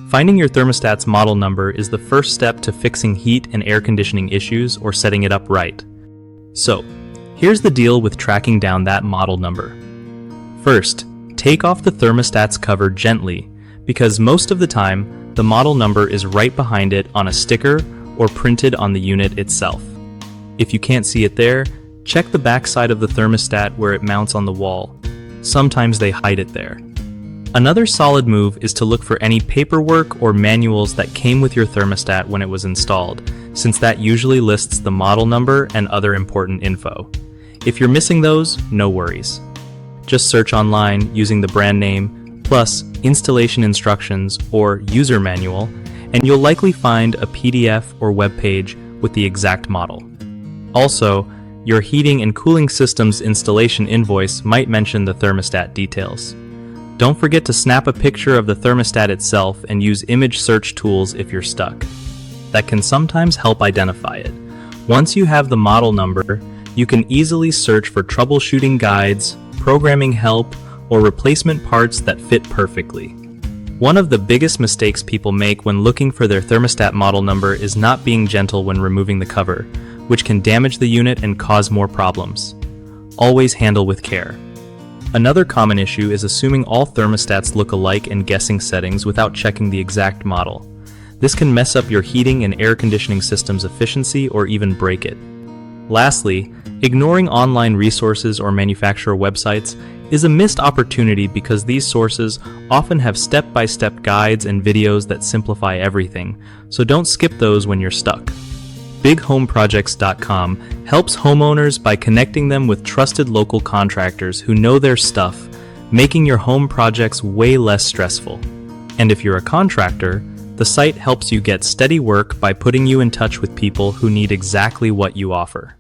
Finding your thermostat's model number is the first step to fixing heat and air conditioning issues or setting it up right. So, here's the deal with tracking down that model number. First, take off the thermostat's cover gently, because most of the time, the model number is right behind it on a sticker or printed on the unit itself. If you can't see it there, check the back side of the thermostat where it mounts on the wall. Sometimes they hide it there. Another solid move is to look for any paperwork or manuals that came with your thermostat when it was installed, since that usually lists the model number and other important info. If you're missing those, no worries. Just search online using the brand name, plus installation instructions or user manual, and you'll likely find a PDF or web page with the exact model. Also, your heating and cooling system's installation invoice might mention the thermostat details. Don't forget to snap a picture of the thermostat itself and use image search tools if you're stuck. That can sometimes help identify it. Once you have the model number, you can easily search for troubleshooting guides, programming help, or replacement parts that fit perfectly. One of the biggest mistakes people make when looking for their thermostat model number is not being gentle when removing the cover, which can damage the unit and cause more problems. Always handle with care. Another common issue is assuming all thermostats look alike and guessing settings without checking the exact model. This can mess up your heating and air conditioning system's efficiency or even break it. Lastly, ignoring online resources or manufacturer websites is a missed opportunity because these sources often have step-by-step guides and videos that simplify everything, so don't skip those when you're stuck. BigHomeProjects.com helps homeowners by connecting them with trusted local contractors who know their stuff, making your home projects way less stressful. And if you're a contractor, the site helps you get steady work by putting you in touch with people who need exactly what you offer.